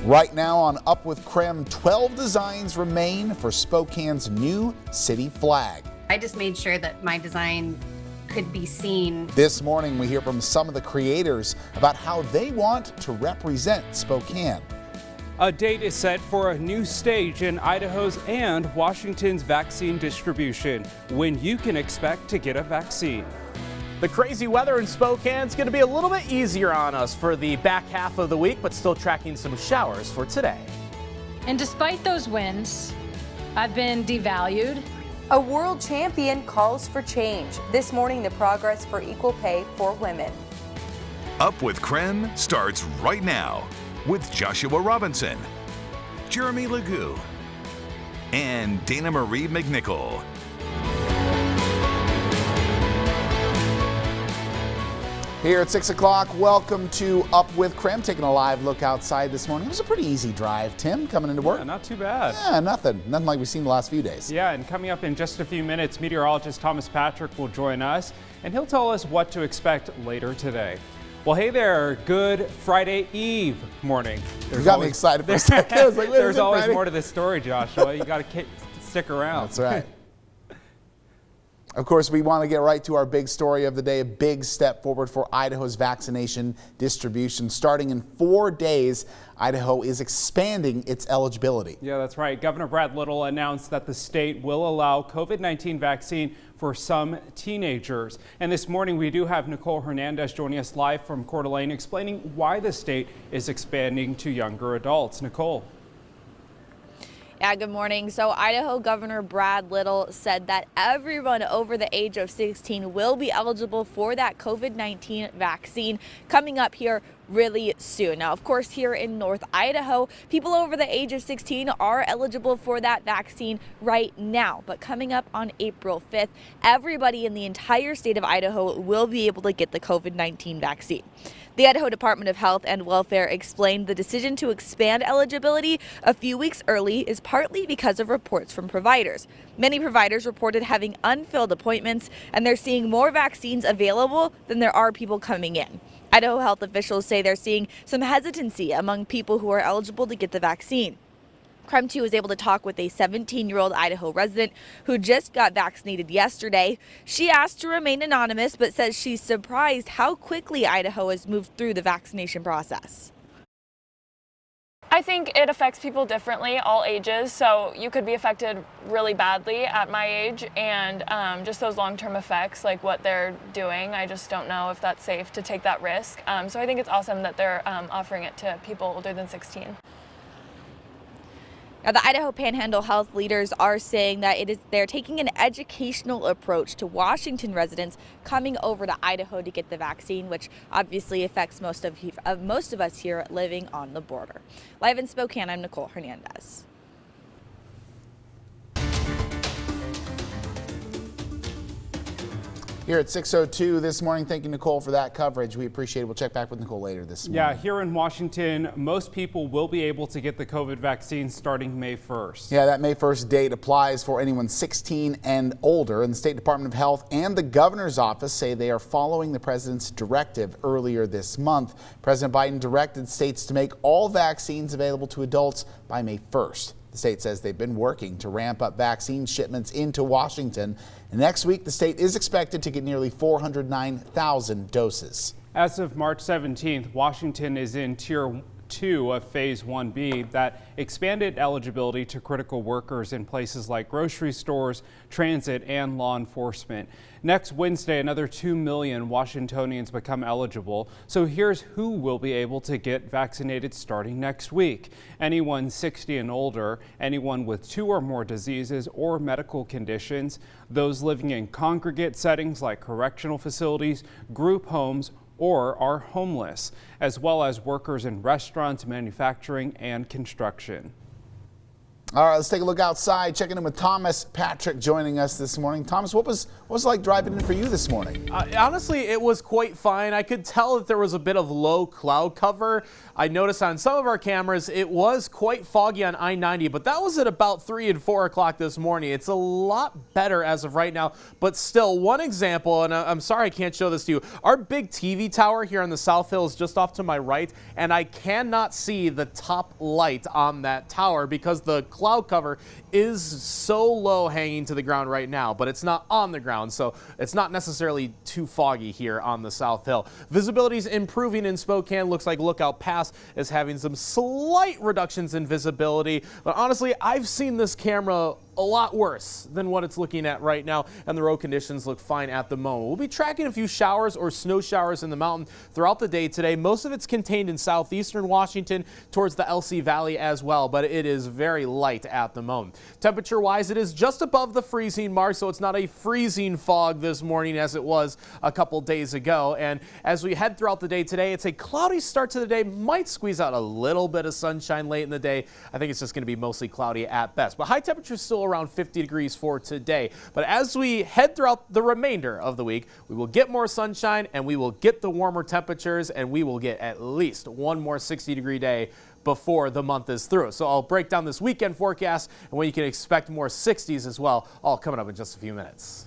Right now on Up with KREM, 12 designs remain for Spokane's new city flag. I just made sure that my design could be seen. This morning we hear from some of the creators about how they want to represent Spokane. A date is set for a new stage in Idaho's and Washington's vaccine distribution, when you can expect to get a vaccine. The crazy weather in Spokane is going to be a little bit easier on us for the back half of the week, but still tracking some showers for today. And despite those wins, I've been devalued. A world champion calls for change. This morning, the progress for equal pay for women. Up with KREM starts right now with Joshua Robinson, Jeremy Legoo, and Dana Marie McNichol. Here at 6 o'clock, welcome to Up with KREM. Taking a live look outside this morning. It was a pretty easy drive, Tim, coming into work. Yeah, not too bad. Yeah, nothing like we've seen the last few days. Yeah, and coming up in just a few minutes, meteorologist Thomas Patrick will join us, and he'll tell us what to expect later today. Well, hey there, good Friday Eve morning. You got me excited for a second. I was like, there's always Friday? more to this story, Joshua. You got to stick around. That's right. Of course, we want to get right to our big story of the day, a big step forward for Idaho's vaccination distribution. Starting in 4 days, Idaho is expanding its eligibility. Yeah, that's right. Governor Brad Little announced that the state will allow COVID-19 vaccine for some teenagers. And this morning, we do have Nicole Hernandez joining us live from Coeur d'Alene, explaining why the state is expanding to younger adults. Nicole. Yeah, good morning. So Idaho Governor Brad Little said that everyone over the age of 16 will be eligible for that COVID-19 vaccine coming up here really soon. Now, of course, here in North Idaho, people over the age of 16 are eligible for that vaccine right now. But coming up on April 5th, everybody in the entire state of Idaho will be able to get the COVID-19 vaccine. The Idaho Department of Health and Welfare explained the decision to expand eligibility a few weeks early is partly because of reports from providers. Many providers reported having unfilled appointments, and they're seeing more vaccines available than there are people coming in. Idaho health officials say they're seeing some hesitancy among people who are eligible to get the vaccine. KREM 2 was able to talk with a 17-year-old Idaho resident who just got vaccinated yesterday. She asked to remain anonymous, but says she's surprised how quickly Idaho has moved through the vaccination process. I think it affects people differently, all ages, so you could be affected really badly at my age, and just those long-term effects, like what they're doing, I just don't know if that's safe to take that risk. So I think it's awesome that they're offering it to people older than 16. Now, the Idaho Panhandle health leaders are saying that they're taking an educational approach to Washington residents coming over to Idaho to get the vaccine, which obviously affects most of us here living on the border. Live in Spokane, I'm Nicole Hernandez. Here at 6:02 this morning. Thank you, Nicole, for that coverage. We appreciate it. We'll check back with Nicole later this morning. Yeah, here in Washington, most people will be able to get the COVID vaccine starting May 1st. Yeah, that May 1st date applies for anyone 16 and older. And the State Department of Health and the governor's office say they are following the president's directive earlier this month. President Biden directed states to make all vaccines available to adults by May 1st. The state says they've been working to ramp up vaccine shipments into Washington. And next week, the state is expected to get nearly 409,000 doses. As of March 17th, Washington is in Tier 2 of Phase 1B that expanded eligibility to critical workers in places like grocery stores, transit, and law enforcement. Next Wednesday, another 2 million Washingtonians become eligible. So here's who will be able to get vaccinated starting next week. Anyone 60 and older, anyone with 2 or more diseases or medical conditions, those living in congregate settings like correctional facilities, group homes, or are homeless, as well as workers in restaurants, manufacturing, and construction. All right, let's take a look outside. Checking in with Thomas Patrick joining us this morning. Thomas, what was it like driving in for you this morning? Honestly, it was quite fine. I could tell that there was a bit of low cloud cover. I noticed on some of our cameras it was quite foggy on I-90, but that was at about 3 and 4 o'clock this morning. It's a lot better as of right now, but still, one example, and I'm sorry I can't show this to you. Our big TV tower here on the South Hill is just off to my right, and I cannot see the top light on that tower because the cloud cover is so low hanging to the ground right now, but it's not on the ground, so it's not necessarily too foggy here on the South Hill. Visibility is improving in Spokane. Looks like Lookout Pass is having some slight reductions in visibility, but honestly, I've seen this camera a lot worse than what it's looking at right now, and the road conditions look fine at the moment. We'll be tracking a few showers or snow showers in the mountain throughout the day today. Most of it's contained in southeastern Washington towards the LC Valley as well, but it is very light at the moment. Temperature-wise, it is just above the freezing mark, so it's not a freezing fog this morning as it was a couple days ago. And as we head throughout the day today, it's a cloudy start to the day. Might squeeze out a little bit of sunshine late in the day. I think it's just going to be mostly cloudy at best, but high temperatures still around 50 degrees for today. But as we head throughout the remainder of the week, we will get more sunshine and we will get the warmer temperatures, and we will get at least one more 60-degree day before the month is through. So I'll break down this weekend forecast and when you can expect more 60s as well, all coming up in just a few minutes.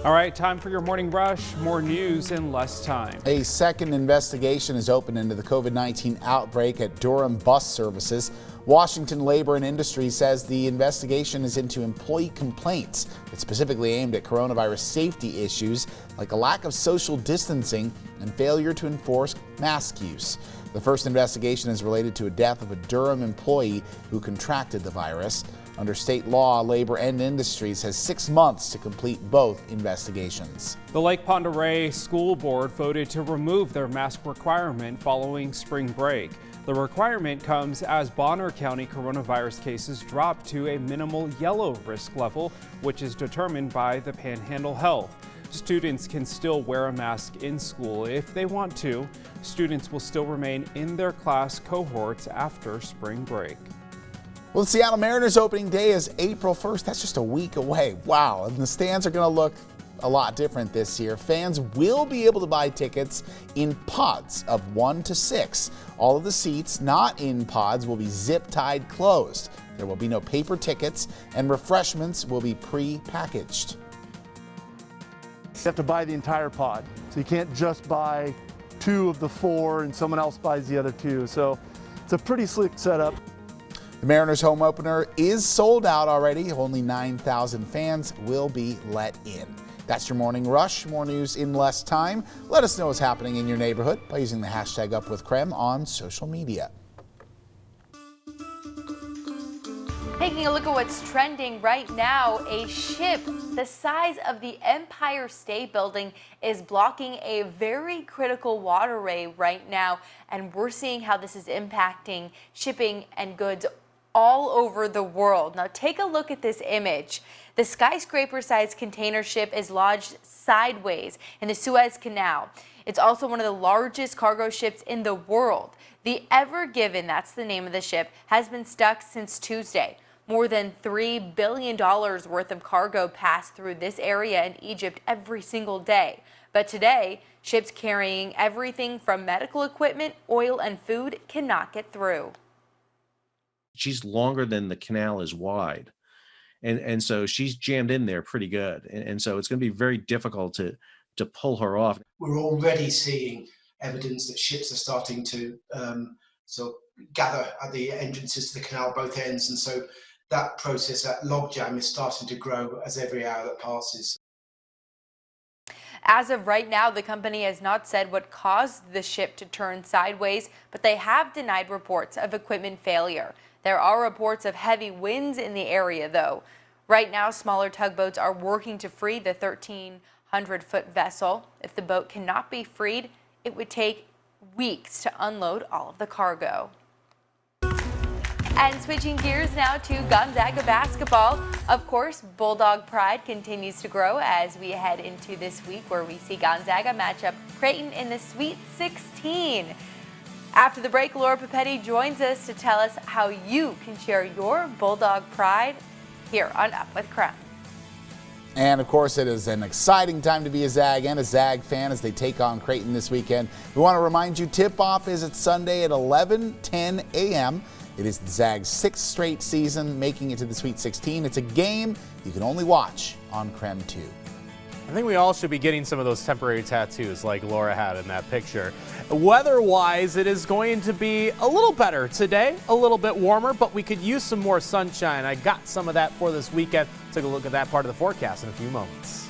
All right, time for your morning rush. More news in less time. A second investigation is open into the COVID-19 outbreak at Durham Bus Services. Washington Labor and Industry says the investigation is into employee complaints. It's specifically aimed at coronavirus safety issues like a lack of social distancing and failure to enforce mask use. The first investigation is related to a death of a Durham employee who contracted the virus. Under state law, Labor and Industries has 6 months to complete both investigations. The Lake Pend Oreille School Board voted to remove their mask requirement following spring break. The requirement comes as Bonner County coronavirus cases drop to a minimal yellow risk level, which is determined by the Panhandle Health. Students can still wear a mask in school if they want to. Students will still remain in their class cohorts after spring break. Well, the Seattle Mariners opening day is April 1st. That's just a week away. Wow. And the stands are going to look a lot different this year. Fans will be able to buy tickets in pods of 1 to 6. All of the seats not in pods will be zip-tied closed. There will be no paper tickets, and refreshments will be pre-packaged. You have to buy the entire pod. So you can't just buy 2 of the 4 and someone else buys the other 2. So it's a pretty slick setup. The Mariners home opener is sold out already. Only 9,000 fans will be let in. That's your morning rush. More news in less time. Let us know what's happening in your neighborhood by using the hashtag #UpWithKREM on social media. Taking a look at what's trending right now, a ship the size of the Empire State Building is blocking a very critical waterway right now, and we're seeing how this is impacting shipping and goods all over the world. Now take a look at this image. The skyscraper-sized container ship is lodged sideways in the Suez Canal. It's also one of the largest cargo ships in the world. The Ever Given, that's the name of the ship, has been stuck since Tuesday. More than $3 billion worth of cargo pass through this area in Egypt every single day. But today, ships carrying everything from medical equipment, oil, and food cannot get through. She's longer than the canal is wide. And so she's jammed in there pretty good. And so it's going to be very difficult to pull her off. We're already seeing evidence that ships are starting to sort of gather at the entrances to the canal, both ends. And so that process, that logjam, is starting to grow as every hour that passes. As of right now, the company has not said what caused the ship to turn sideways, but they have denied reports of equipment failure. There are reports of heavy winds in the area, though. Right now, smaller tugboats are working to free the 1,300-foot vessel. If the boat cannot be freed, it would take weeks to unload all of the cargo. And switching gears now to Gonzaga basketball. Of course, Bulldog pride continues to grow as we head into this week where we see Gonzaga match up Creighton in the Sweet 16. After the break, Laura Papetti joins us to tell us how you can share your Bulldog pride here on Up with KREM. And of course, it is an exciting time to be a Zag and a Zag fan as they take on Creighton this weekend. We want to remind you, tip-off is at Sunday at 11:10 a.m. It is the Zags' 6th straight season making it to the Sweet 16. It's a game you can only watch on KREM 2. I think we all should be getting some of those temporary tattoos like Laura had in that picture. Weather-wise, it is going to be a little better today, a little bit warmer, but we could use some more sunshine. I got some of that for this weekend. Take a look at that part of the forecast in a few moments.